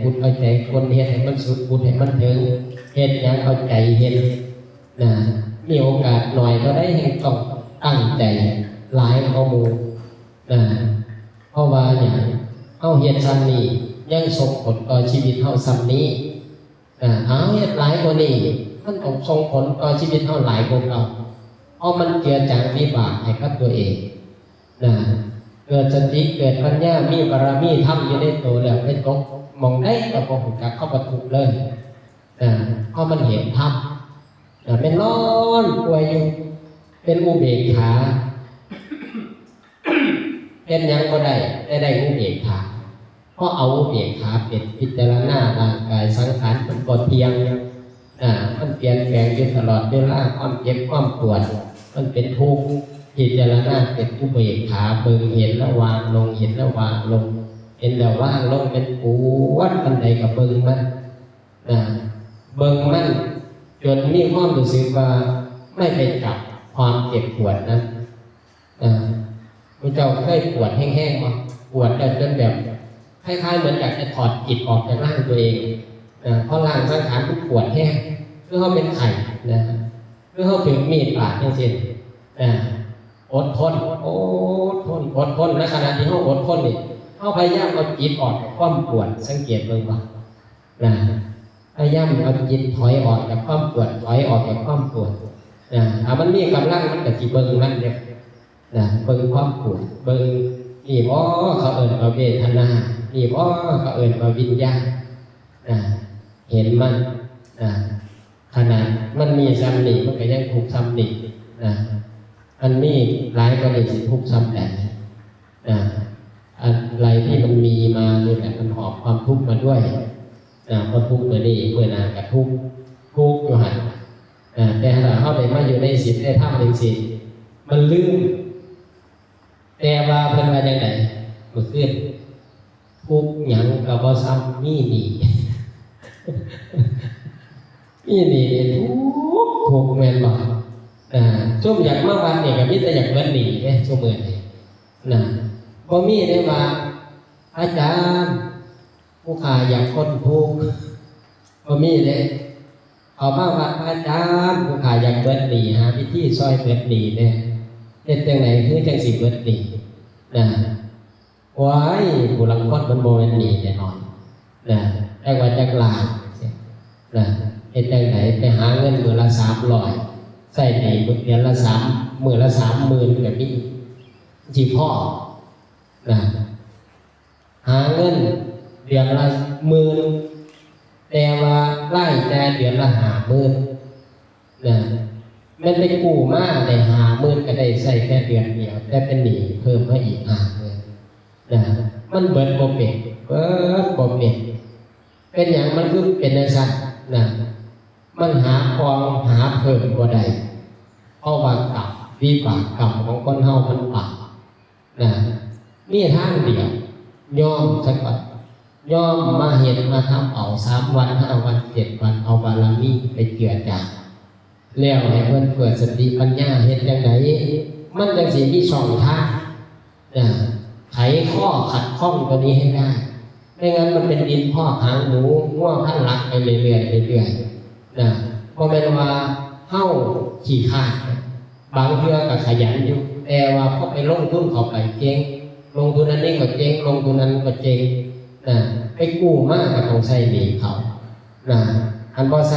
พุทธเอาใจคนเฮ็ดให้มันสุดพุทธให้มันถึงเฮ็ดอย่างเอาใจเฮ็ดนะมีโอกาสหน่อยก็ได้ให้ต้องตั้งใจหลายข้อมูลนะเพราะว่าอย่างเอาเฮ็ดซ้ำนี้ยังส่งผลต่อชีวิตเฮาซ้ำนี้เอาเฮ็ดหลายกว่านี้มันต้องส่งผลต่อชีวิตเฮาหลายกว่าเก่าเพราะมันเจือจางวิบากให้กับตัวเองนะเกิดสติเกิดปัญญามีบารมีธรรมอยู่ในตัวแล้วไม่ตกมองได้ก็บ่ฮู้จักเข้าประทุเลยเพราะมันเห็นธรรมเป็นนอนป่วยอยู่เป็นอุเบกขาเป็นยังก็ได้อุเบกขาเพราะเอาอุเบกขาเป็นพิจารณาร่างกายสังขารมันก็เที่ยงมันเปลี่ยนแปลงอยู่ตลอดเวลาความเจ็บความปวดมันเป็นทุกข์พิจารณาเป็นอุเบกขาเบิ่งเห็นแล้ววางลงเห็นแล้ววางลงเห็นแล้วว่างลงเป็นปวดอันใดกับเบิ่งมันเบิ่งมันจนมีความรู้สึกว่าไม่ไปจับความเจ็บปวดนั้นพระเจ้าเคยปวดแห้งๆมาปวดจนแบบคล้ายๆเหมือนอยากจะถอดจิตออกจากร่างตัวเองเพราะร่างสังขารมันปวดแห้งเพื่อเขาเป็นไข่เพื่อเขาถึงมีดบาดทั้งสิ้นอดทนในขณะที่เขาอดทนนี่เขาพยายามเอาจิตออกจากความปวดสังเกตเบิ่งว่าพยายามเอาจิตถอยออกจากความปวดถอยออกจากความปวดถ้ามันมีกำลังมันก็สิเบิ่งนั่นเด้เบิ่งความปวดเบิ่งนี่บ่เขาเอิ้นว่าเวทนานี่บ่เขาเอิ้นว่าวิญญาณเห็นมันขนาดมันมีซ้ำนี่มันก็ยังถูกซ้ำนี่อันนี้หลายก็เลยสิทุกข์ซ้ำแต่อะไรที่มันมีมาเนี่ยแต่มันหอบความทุกข์มาด้วยพอทุกข์มานี่เมื่อนานกับทุกข์อยู่หันแต่ถ้าเข้าไปมาอยู่ในศีลได้ทำในศีลมันลืมแต่ว่าเพิ่นว่าจังได๋บ่ขึ้นทุกข์หยังก็บ่ซ้ำมีหนี้มีหนี้ทุกข์แม่นบ่ช่วงอยากมาวันนี่ก็มีแต่อยากเบิดหนี้เด้ซุมื้อนี้บ่มีได้ว่าอาจารย์ผู้ข้าอยากพ้นทุกข์บ่มีเด้เอามาว่าอาจารย์ผู้ข้าอยากเบิดหนี้หาวิธีซอยเบิดหนี้เด้เฮ็ดจังได๋คือจังสิเบิดหนี้ว้ายผู้ลางคนมันบ่แม่นหนี้แน่นอนแต่ว่าจักล้านเฮ็ดจังได๋ไปหาเงินมื้อละ300ใส่หนี้เดือนละมื้อละ 30,000 ก็มีสิพอหาเงินเดือนละ10,000แต่ว่ารายจ่ายเดือนละ50,000มันไปกู้มาได้50,000ก็ได้ใส่แค่เดือนเดียวแต่เป็นหนี้เพิ่มมาอีก50,000มันเบิดบ่เป็นเป็นหยังมันคือเป็นจังซั่นมันหาของหาเพิ่มบ่ได้เพราะว่ากรรมวิบากกรรมของคนเฮามันต่ำมีทางเดียวยอมสักก่อนยอมมาเห็นมาทำเอา3 วัน5 วัน7 วันเอาบารมีไปเจือจางแล้วให้เพิ่นเกิดสติปัญญาเฮ็ดจังไดมันจังสิมีช่องทางไขข้อขัดข้องตัวนี้ให้ได้ไม่งั้นมันเป็นดินพ่อหางหมูง่วงพันหลักไปเรื่อยเพราะแม้ว่าเฮาขี้ข้านบางเทื่อก็ขยันอยู่แต่ว่าพอไปลงทุนเข้าไปเจ๊งลงทุนอันนี้ก็เจ๊งลงทุนนั้นก็เจ๊งไปกู้มาก็ต้องใช้หนี้เขาอันบ่